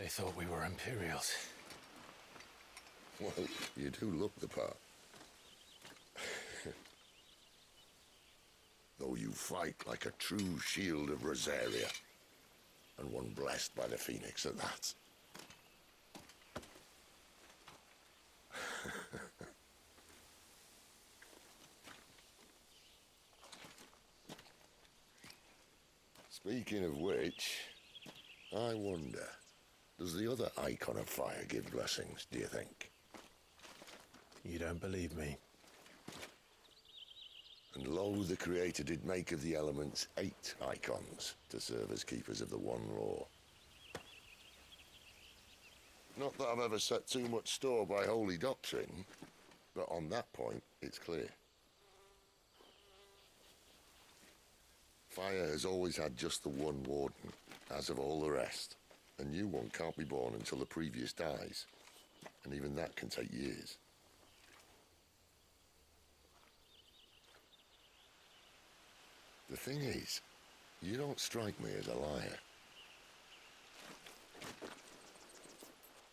They thought we were Imperials. Well, you do look the part. Though you fight like a true shield of Rosaria, and one blessed by the Phoenix at that. Speaking of which, I wonder, does the other icon of fire give blessings, do you think? You don't believe me? And lo, the Creator did make of the elements 8 icons to serve as keepers of the one law. Not that I've ever set too much store by holy doctrine, but on that point, it's clear. Fire has always had just the one warden, as of all the rest. A new one can't be born until the previous dies, and even that can take years. The thing is, you don't strike me as a liar.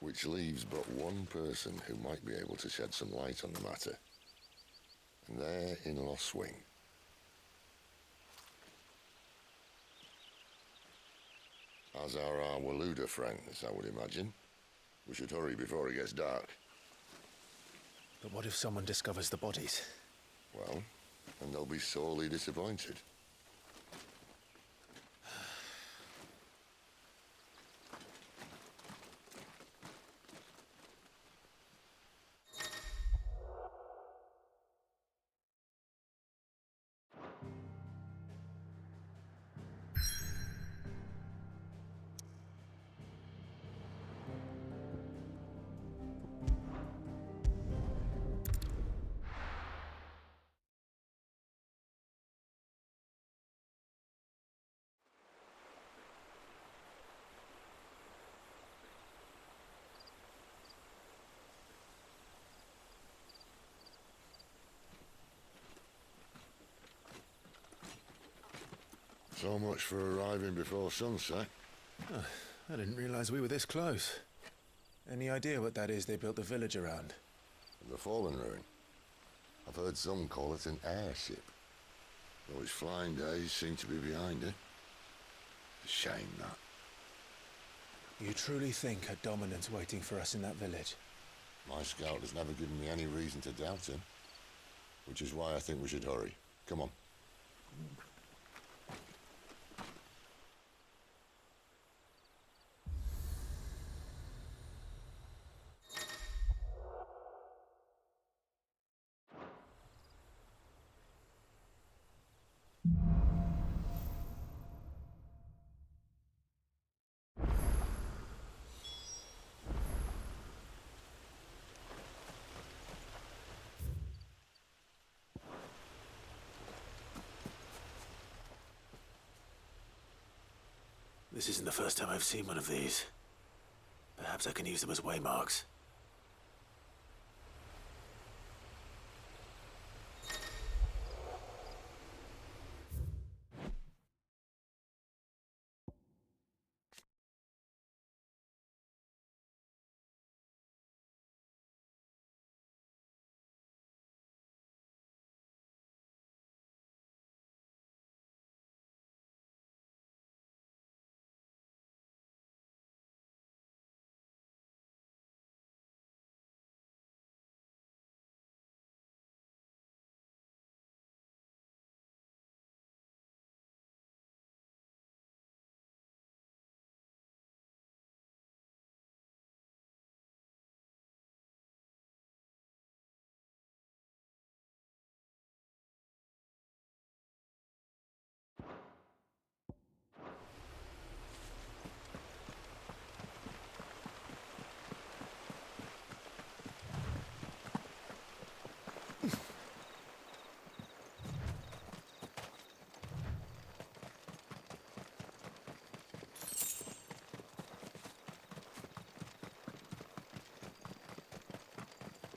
Which leaves but one person who might be able to shed some light on the matter. And they're in Lost Wing. As are our Waluda friends, I would imagine. We should hurry before it gets dark. But what if someone discovers the bodies? Well, and they'll be sorely disappointed. So much for arriving before sunset. Oh, I didn't realize we were this close. Any idea what that is they built the village around? The Fallen Ruin. I've heard some call it an airship. Though his flying days seem to be behind it. A shame, that. You truly think a dominant's waiting for us in that village? My scout has never given me any reason to doubt him. Which is why I think we should hurry. Come on. This isn't the first time I've seen one of these. Perhaps I can use them as waymarks.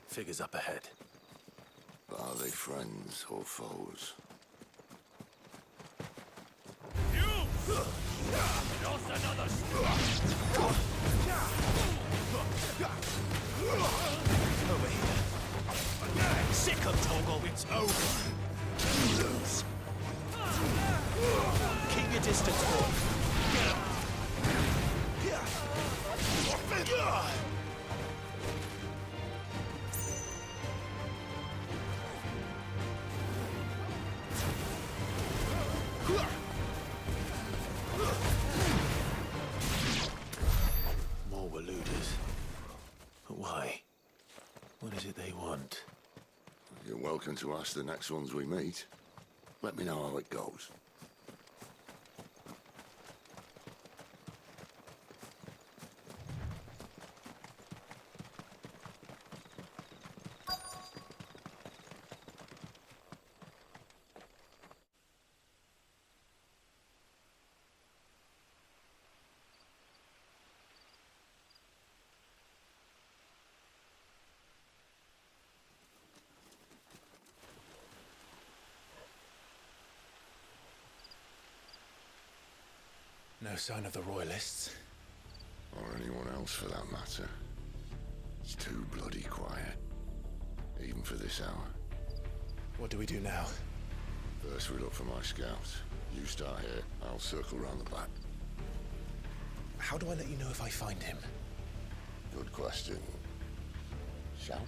Figures up ahead. Are they friends or foes? You! Over here. Sick of Togo, it's over. You lose. Keep your distance, boy. Get him. More Waluders. But why? What is it they want? You're welcome to ask the next ones we meet. Let me know how it goes. No sign of the Royalists. Or anyone else for that matter. It's too bloody quiet. Even for this hour. What do we do now? First we look for my scouts. You start here, I'll circle round the back. How do I let you know if I find him? Good question. Shout?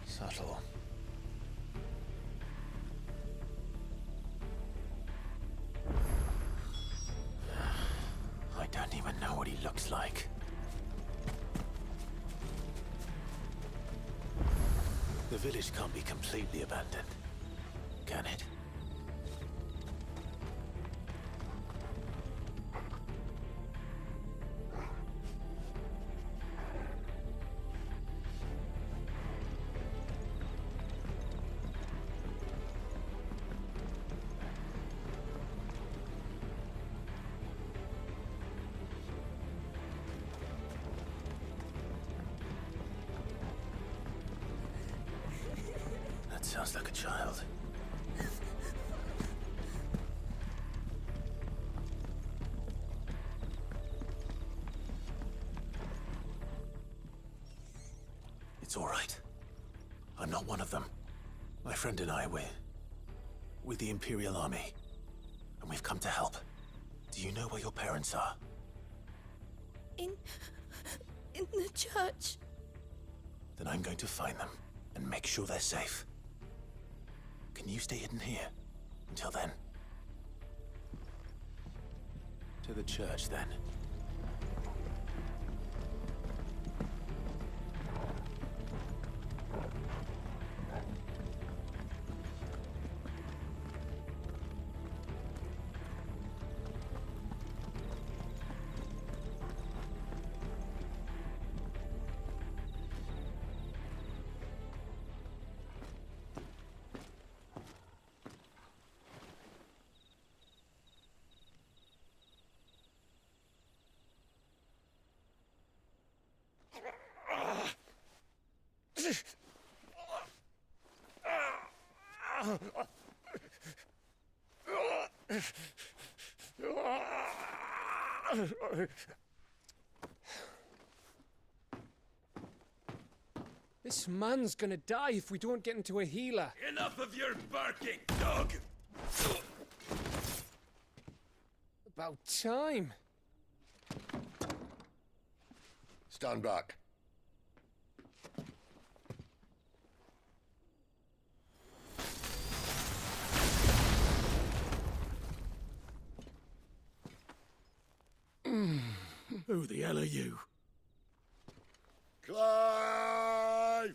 Subtle. I don't even know what he looks like. The village can't be completely abandoned, can it? That sounds like a child. It's all right. I'm not one of them. My friend and I, we're with the Imperial Army. And we've come to help. Do you know where your parents are? In the church. Then I'm going to find them and make sure they're safe. Can you stay hidden here until then? To the church, then. This man's gonna die if we don't get into a healer. Enough of your barking, dog! About time. Stand back. Who the hell are you? Clive!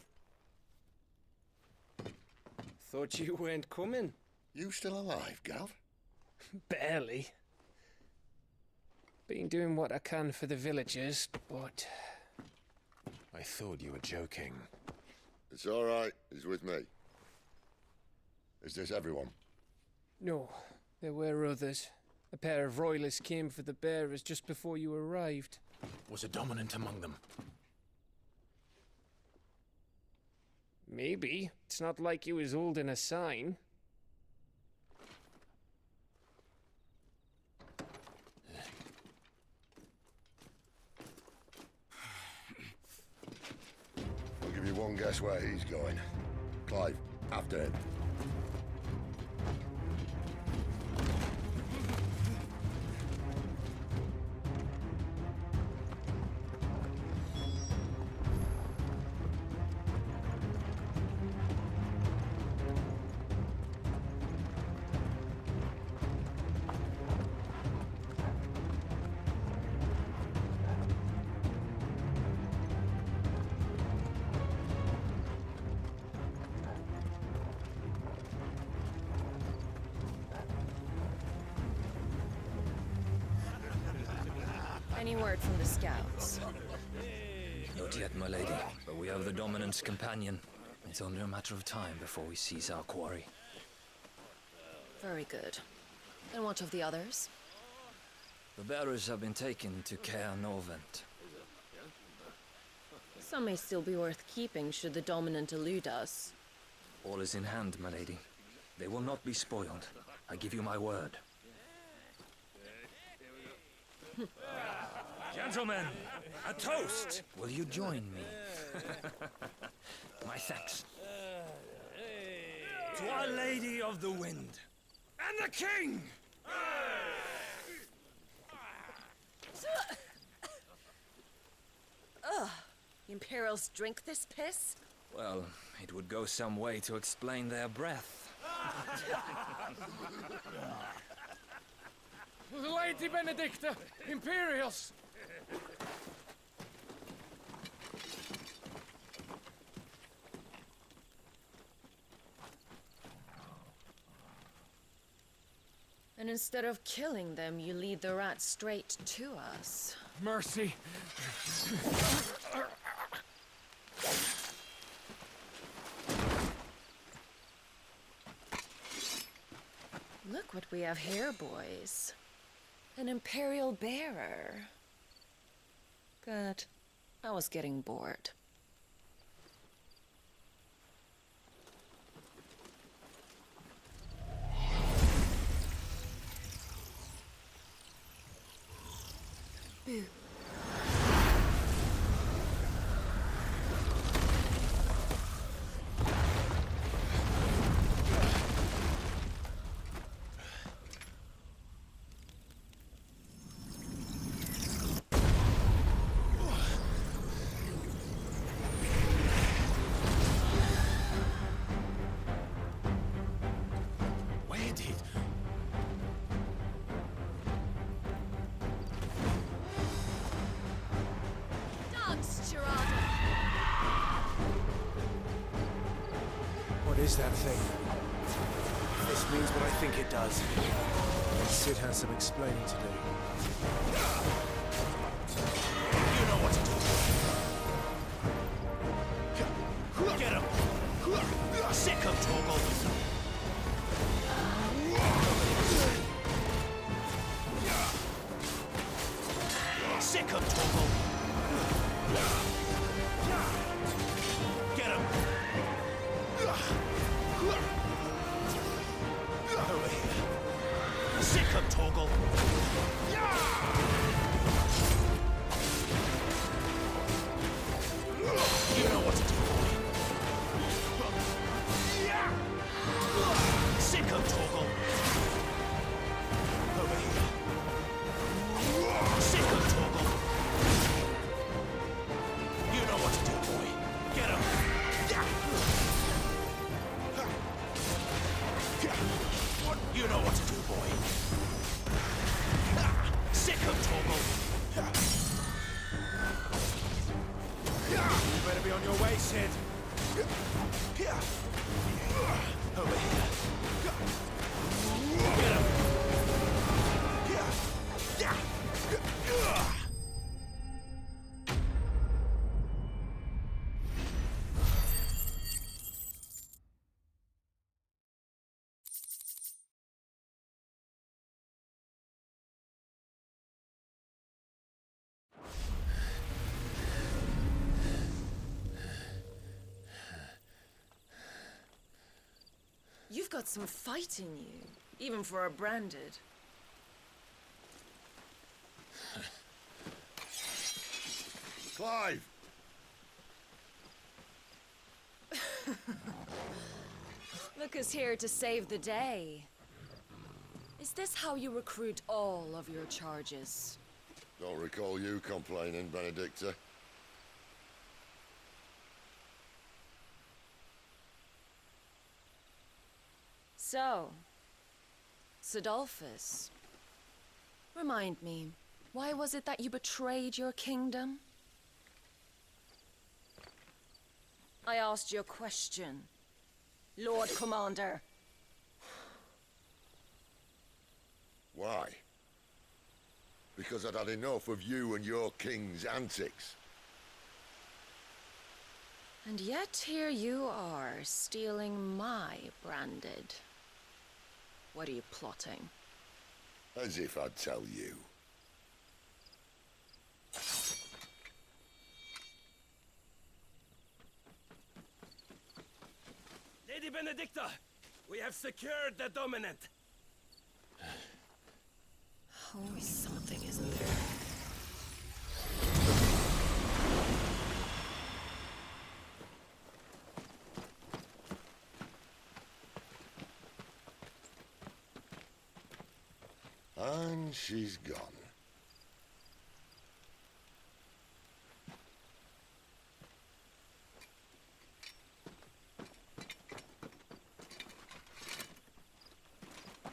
Thought you weren't coming. You still alive, Gav? Barely. Been doing what I can for the villagers, but... I thought you were joking. It's all right. He's with me. Is this everyone? No, there were others. A pair of royalists came for the bearers just before you arrived. Was a dominant among them? Maybe. It's not like he was holding a sign. guess where he's going. Clive, after him. Any word from the scouts? Not yet, my lady, but we have the Dominant's companion. It's only a matter of time before we seize our quarry. Very good. And what of the others? The bearers have been taken to Caer Norvent. Some may still be worth keeping should the Dominant elude us. All is in hand, my lady. They will not be spoiled. I give you my word. Gentlemen, a toast! Will you join me? My thanks. To Our Lady of the Wind and the King! Ugh! The Imperials drink this piss? Well, it would go some way to explain their breath. Lady Benedicta! Imperials! And instead of killing them, you lead the rats straight to us. Mercy! Look what we have here, boys. An Imperial bearer. Good. I was getting bored. Boo. What is that thing? If this means what I think it does, then Sid has some explaining to do. You know what to do. Get him! Sick of Torgal! Sick of Torgal! Get him! Over here. Sick of Torgal! You know what to do, boy. Sick of Torgal! Over here. Sick of Torgal! You know what to do, boy. Get him! You know what to do, boy. Sick of Torgal! You better be on your way, Sid. Over here. Get him! You've got some fight in you, even for a branded. Clive! Look who's here to save the day. Is this how you recruit all of your charges? Don't recall you complaining, Benedicta. So, Sidolphus, remind me, why was it that you betrayed your kingdom? I asked you a question, Lord Commander. Why? Because I'd had enough of you and your king's antics. And yet here you are, stealing my branded. What are you plotting? As if I'd tell you. Lady Benedicta, we have secured the dominant. Always something, isn't there? And she's gone.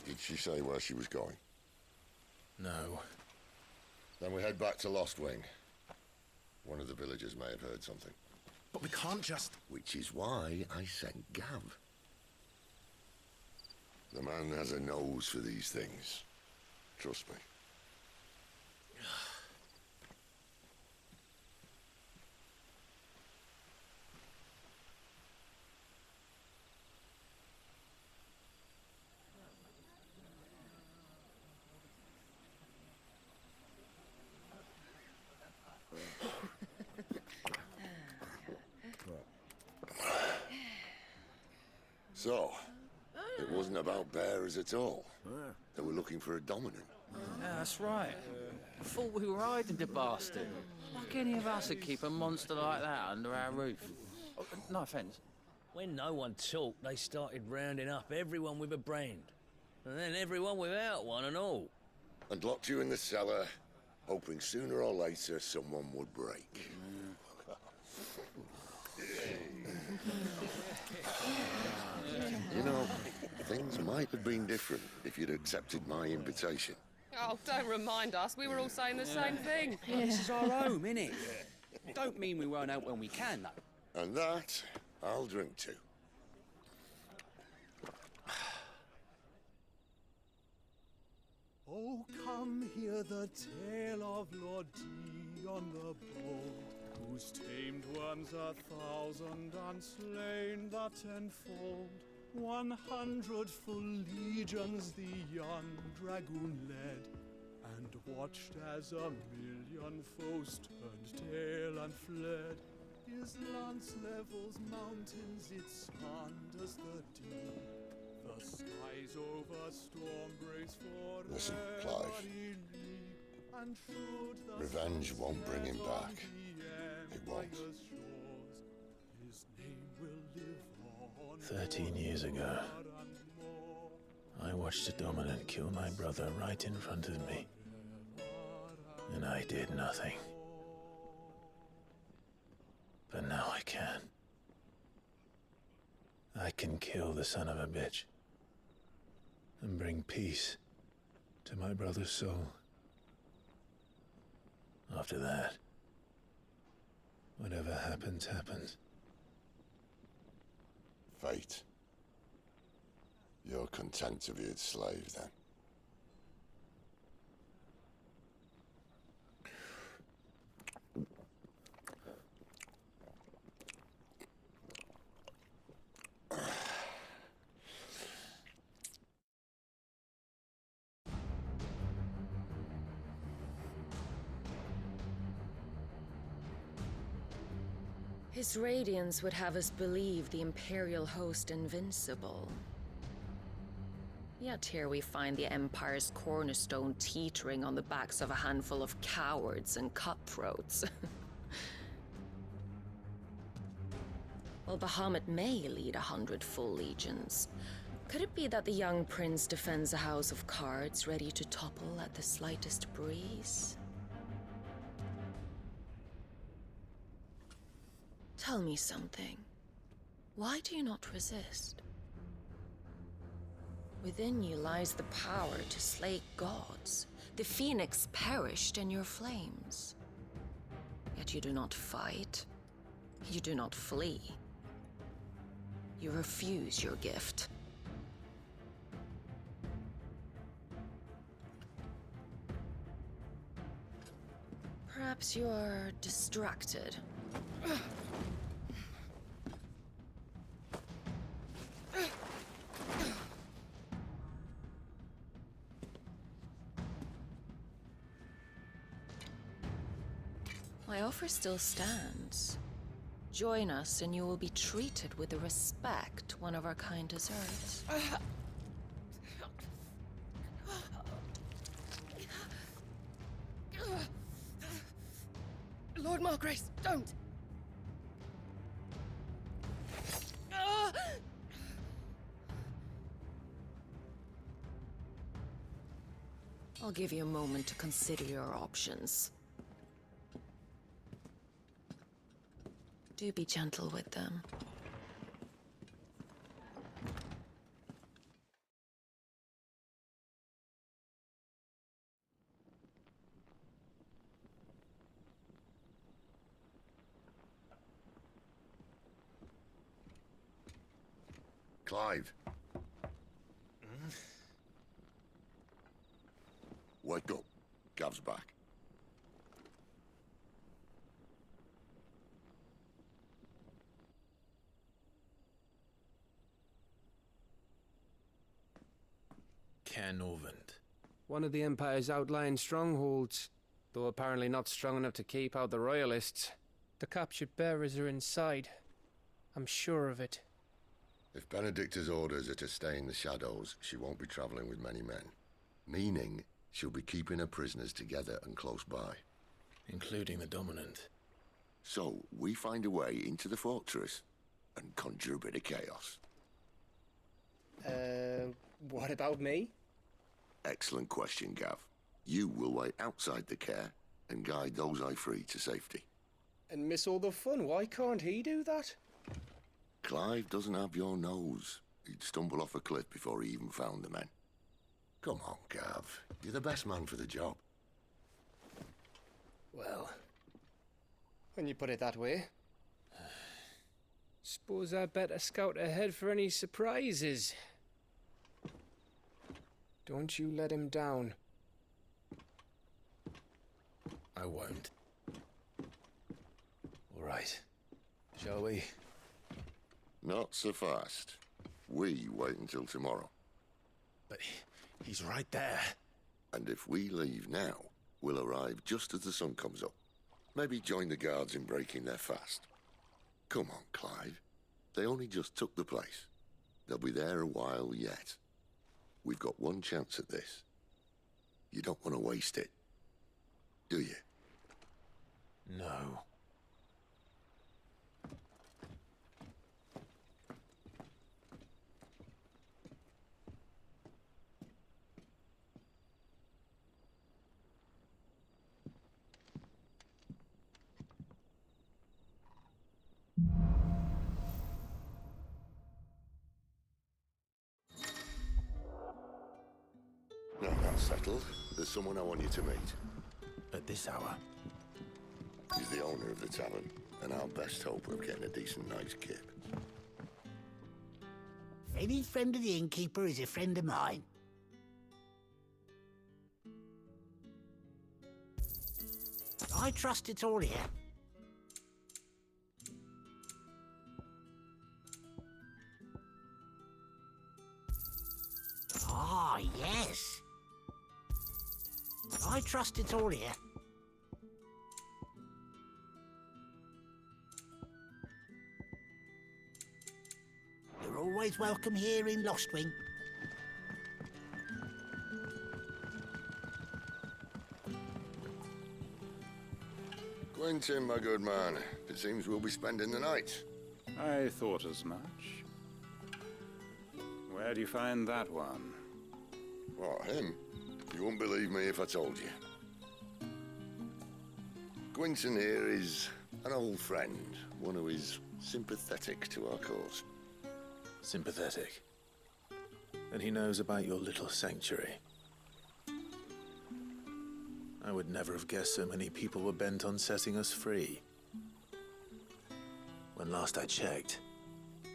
Did she say where she was going? No. Then we head back to Lost Wing. One of the villagers may have heard something. But we can't just... Which is why I sent Gav. The man has a nose for these things. Trust me. So, it wasn't about bearers at all. They were looking for a dominant. Yeah, that's right. I thought we were hiding the bastard. Like any of us would keep a monster like that under our roof. Oh, no offence. When no one talked, they started rounding up everyone with a brand. And then everyone without one and all. And locked you in the cellar, hoping sooner or later someone would break. You know, things might have been different if you'd accepted my invitation. Oh, don't remind us. We were all saying the same thing. This is our home, innit? Don't mean we won't out when we can, though. And that, I'll drink to. Oh, come hear the tale of Lord Dion the Bold, who's tamed worms 1,000 and slain the 10-fold. 100 full legions the young dragoon led, and watched as 1,000,000 foes turned tail and fled. His lance levels mountains, it slanders the deep. The skies over storm breaks for Listen, Clive. Revenge won't bring him back. It won't. 13 years ago, I watched a dominant kill my brother right in front of me. And I did nothing. But now I can. I can kill the son of a bitch. And bring peace to my brother's soul. After that, whatever happens, happens. Fate. You're content to be its slave, then? His radiance would have us believe the Imperial host invincible. Yet here we find the Empire's cornerstone teetering on the backs of a handful of cowards and cutthroats. Well, Bahamut may lead 100 full legions. Could it be that the young prince defends a house of cards ready to topple at the slightest breeze? Tell me something. Why do you not resist? Within you lies the power to slay gods. The phoenix perished in your flames. Yet you do not fight. You do not flee. You refuse your gift. Perhaps you are distracted. My offer still stands. Join us and you will be treated with the respect one of our kind deserves. Lord Margrace, don't! I'll give you a moment to consider your options. Do be gentle with them. Clive. Wake up. Gav's back. Cairnorvand. One of the Empire's outlying strongholds, though apparently not strong enough to keep out the Royalists. The captured bearers are inside. I'm sure of it. If Benedicta's orders are to stay in the shadows, she won't be traveling with many men. Meaning, she'll be keeping her prisoners together and close by. Including the Dominant. So, we find a way into the fortress and conjure a bit of chaos. What about me? Excellent question, Gav. You will wait outside the care and guide those I free to safety. And miss all the fun. Why can't he do that? Clive doesn't have your nose. He'd stumble off a cliff before he even found the men. Come on, Gav. You're the best man for the job. Well, when you put it that way. Suppose I'd better scout ahead for any surprises. Don't you let him down. I won't. All right. Shall we? Not so fast. We wait until tomorrow. But he's right there. And if we leave now, we'll arrive just as the sun comes up. Maybe join the guards in breaking their fast. Come on, Clive. They only just took the place. They'll be there a while yet. We've got one chance at this. You don't want to waste it, do you? No. Now that's settled. There's someone I want you to meet. At this hour? He's the owner of the tavern, and our best hope of getting a decent night's kip. Any friend of the innkeeper is a friend of mine. I trust it's all here. Ah, yes. I trust it's all here. You're always welcome here in Lostwing. Quentin, my good man. It seems we'll be spending the night. I thought as much. Where do you find that one? What, him? You wouldn't believe me if I told you. Gwynton here is an old friend, one who is sympathetic to our cause. Sympathetic. And he knows about your little sanctuary. I would never have guessed so many people were bent on setting us free. When last I checked,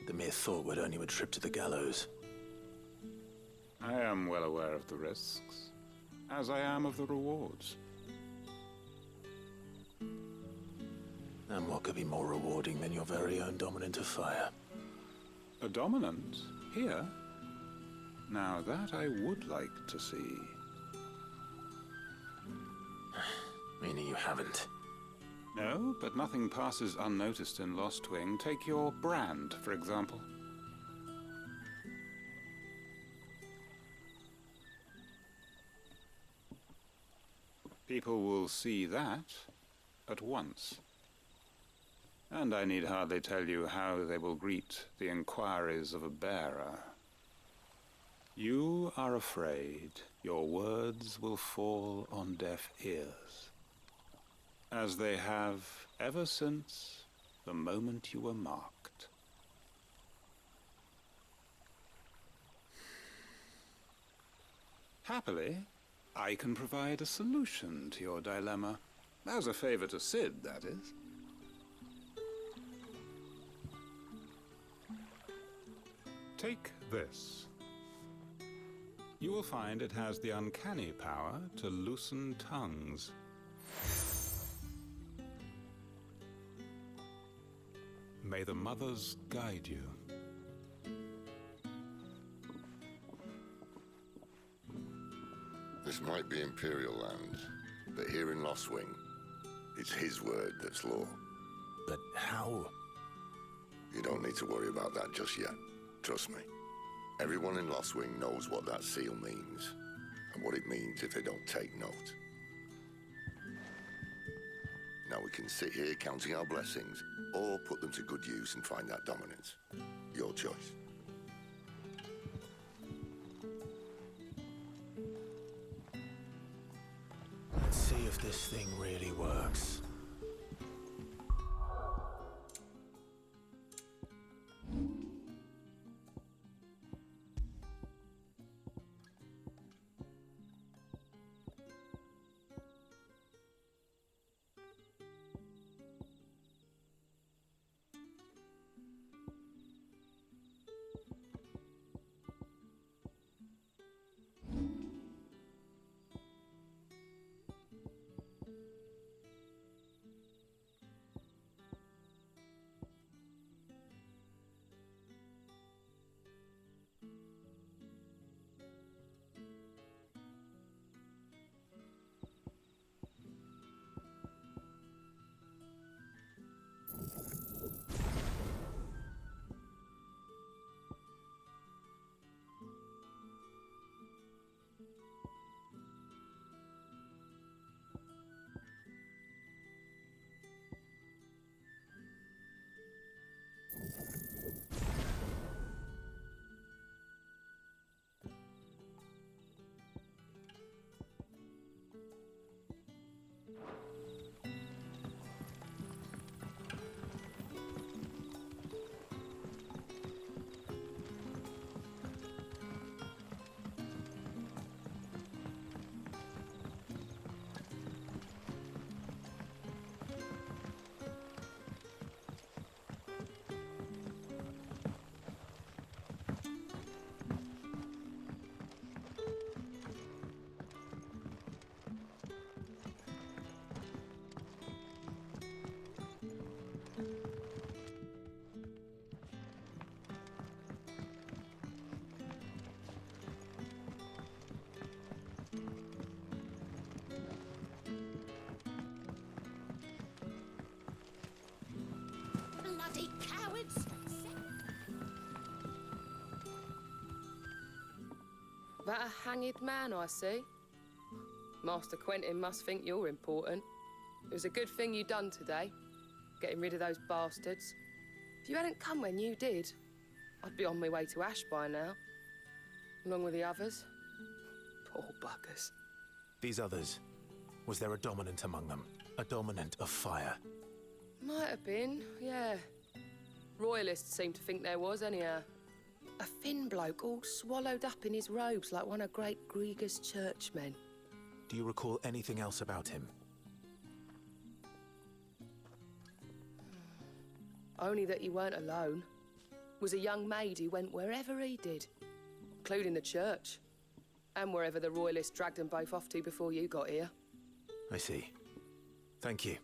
the mere thought would earn you a trip to the gallows. I am well aware of the risks, as I am of the rewards. And what could be more rewarding than your very own dominant of fire? A dominant? Here? Now that I would like to see. Meaning you haven't? No, but nothing passes unnoticed in Lost Wing. Take your brand, for example. People will see that at once. And I need hardly tell you how they will greet the inquiries of a bearer. You are afraid your words will fall on deaf ears, as they have ever since the moment you were marked. Happily, I can provide a solution to your dilemma. As a favor to Sid, that is. Take this. You will find it has the uncanny power to loosen tongues. May the mothers guide you. This might be Imperial land, but here in Lost Wing, it's his word that's law. But how? You don't need to worry about that just yet. Trust me. Everyone in Lost Wing knows what that seal means, and what it means if they don't take note. Now we can sit here counting our blessings, or put them to good use and find that dominance. Your choice. Let's see if this thing really works. Bloody cowards! That a hanged man I see? Master Quentin must think you're important. It was a good thing you done today, getting rid of those bastards. If you hadn't come when you did, I'd be on my way to Ash by now. Along with the others. Poor buggers. These others, was there a dominant among them? A dominant of fire? Might have been, yeah. Royalists seem to think there was, anyhow. A thin bloke all swallowed up in his robes like one of Great Gregor's churchmen. Do you recall anything else about him? Only that he weren't alone. Was a young maid who went wherever he did, including the church, and wherever the Royalists dragged them both off to before you got here. I see. Thank you.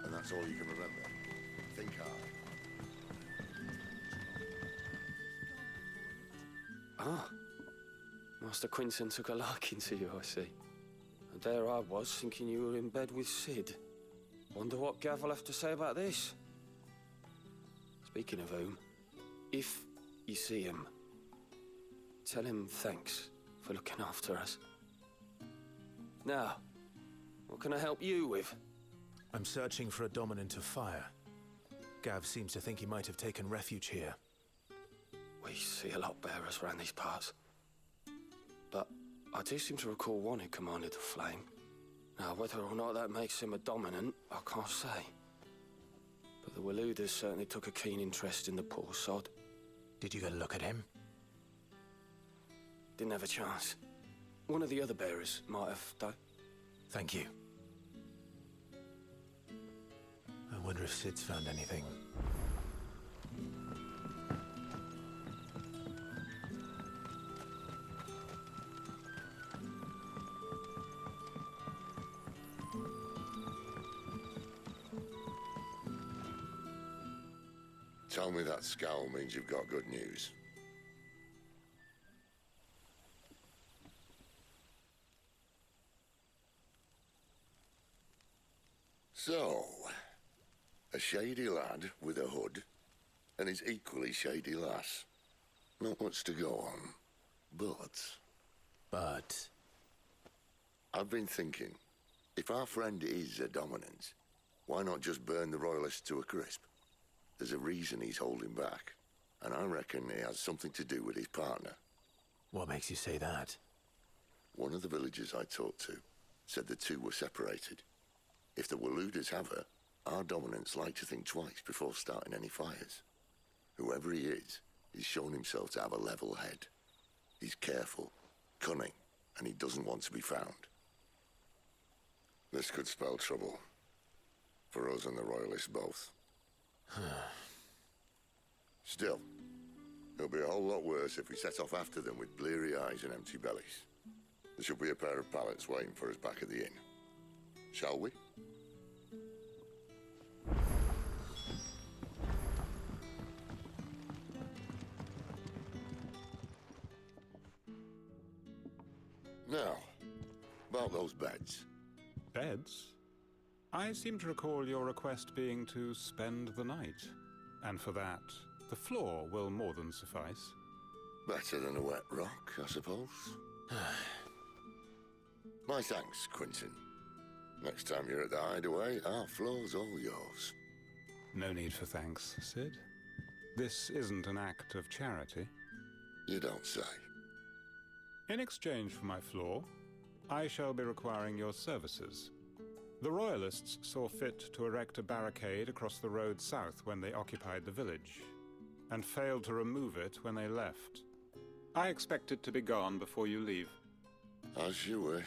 That's all you can remember. Think hard. Ah. Master Quinton took a liking to you, I see. And there I was, thinking you were in bed with Sid. Wonder what Gav will have to say about this. Speaking of whom, if you see him, tell him thanks for looking after us. Now, what can I help you with? I'm searching for a dominant of fire. Gav seems to think he might have taken refuge here. We see a lot bearers around these parts. But I do seem to recall one who commanded the flame. Now, whether or not that makes him a dominant, I can't say. But the Waluders certainly took a keen interest in the poor sod. Did you get a look at him? Didn't have a chance. One of the other bearers might have, though. Thank you. I wonder if Sid's found anything. Tell me that scowl means you've got good news. So, a shady lad with a hood, and his equally shady lass. Not much to go on, but... I've been thinking, if our friend is a dominant, why not just burn the Royalists to a crisp? There's a reason he's holding back, and I reckon he has something to do with his partner. What makes you say that? One of the villagers I talked to said the two were separated. If the Waluders have her, our dominants like to think twice before starting any fires. Whoever he is, he's shown himself to have a level head. He's careful, cunning, and he doesn't want to be found. This could spell trouble. For us and the Royalists both. Still, it'll be a whole lot worse if we set off after them with bleary eyes and empty bellies. There should be a pair of pallets waiting for us back at the inn. Shall we? Now, about those beds. Beds? I seem to recall your request being to spend the night. And for that, the floor will more than suffice. Better than a wet rock, I suppose. My thanks, Quinton. Next time you're at the hideaway, our floor's all yours. No need for thanks, Sid. This isn't an act of charity. You don't say. In exchange for my floor, I shall be requiring your services. The Royalists saw fit to erect a barricade across the road south when they occupied the village, and failed to remove it when they left. I expect it to be gone before you leave. As you wish.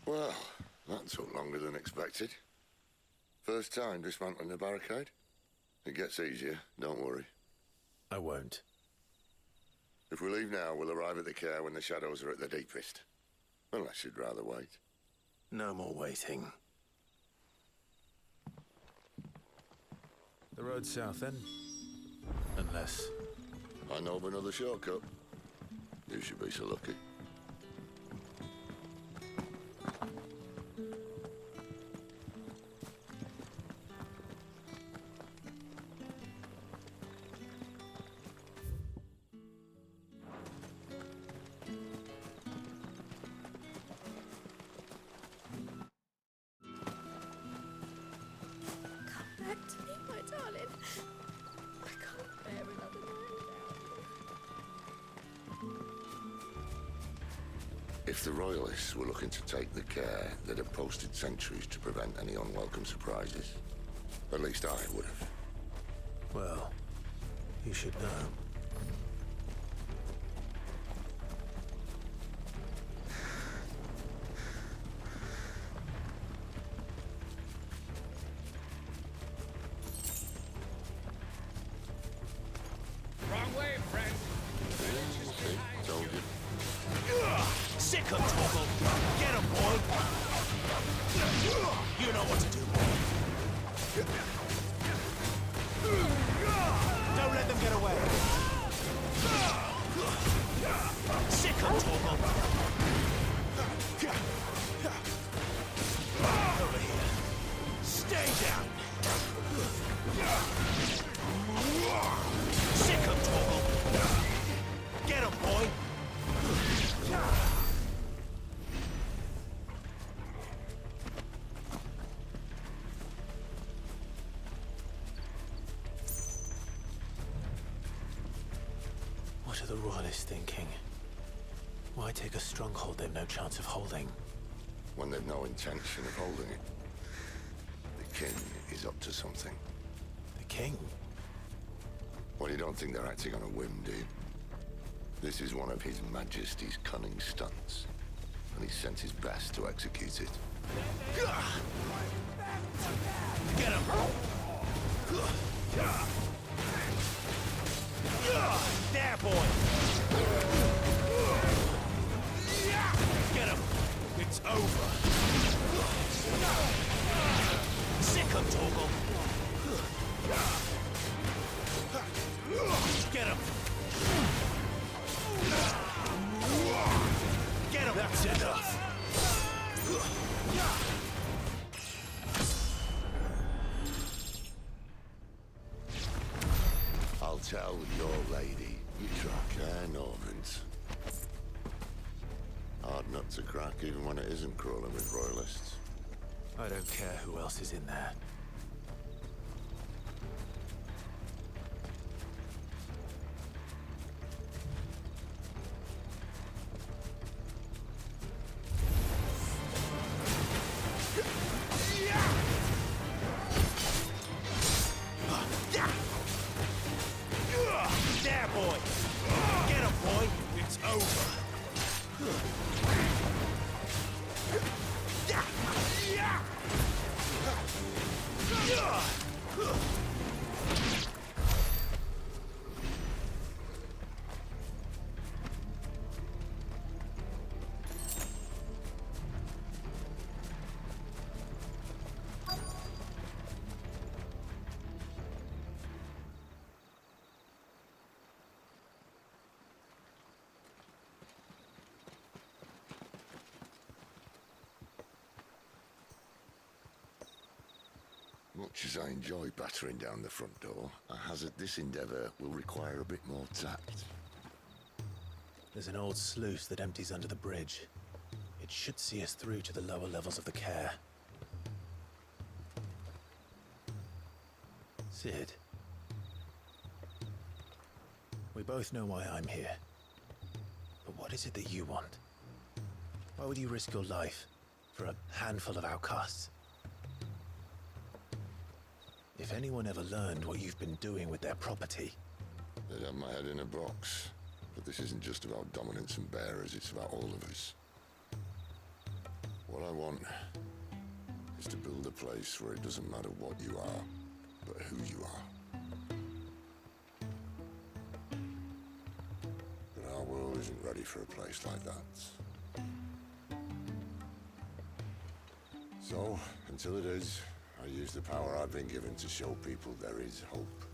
Well, that That took longer than expected. First time dismantling the barricade? It gets easier, don't worry. I won't. If we leave now, we'll arrive at the care when the shadows are at their deepest. Unless you'd rather wait. No more waiting. The road south, then? Unless... I know of another shortcut. You should be so lucky. Come back to me, my darling. I can't bear another night without you. If the Royalists were looking to take the care, they'd have posted sentries to prevent any unwelcome surprises. At least I would have. Well, you should know. Wrong way, friend. Told you. Sick of Torgal! Get him, boy! You know what to do, boy. Don't let them get away! Sick of Torgal! Over here. Stay down! Sick of Torgal! Get him, boy! What are the Royalists thinking? Why take a stronghold they've no chance of holding? When they've no intention of holding it. The king is up to something. The king? Well, you don't think they're acting on a whim, do you? This is one of His Majesty's cunning stunts, and he sent his best to execute it. Get him! There, boy! Get him! It's over! Sick of Torgal! Get him! Get him! That's enough! I'll tell your lady, you track her Normans. Hard nut to crack, even when it isn't crawling with Royalists. I don't care who else is in there. There, boy! Get him, boy! It's over! Much as I enjoy battering down the front door, I hazard this endeavour will require a bit more tact. There's an old sluice that empties under the bridge. It should see us through to the lower levels of the care. Sid. We both know why I'm here. But what is it that you want? Why would you risk your life for a handful of outcasts? If anyone ever learned what you've been doing with their property... They'd have my head in a box. But this isn't just about dominance and bearers, it's about all of us. What I want is to build a place where it doesn't matter what you are, but who you are. But our world isn't ready for a place like that. So, until it is, I use the power I've been given to show people there is hope.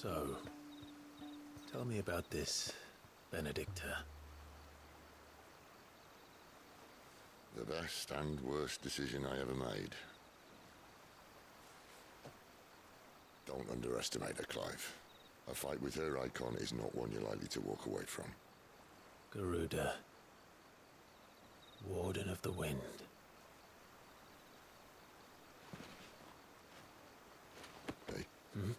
So, tell me about this Benedicta. The best and worst decision I ever made. Don't underestimate her, Clive. A fight with her icon is not one you're likely to walk away from. Garuda. Warden of the Wind. Hey? Hmm?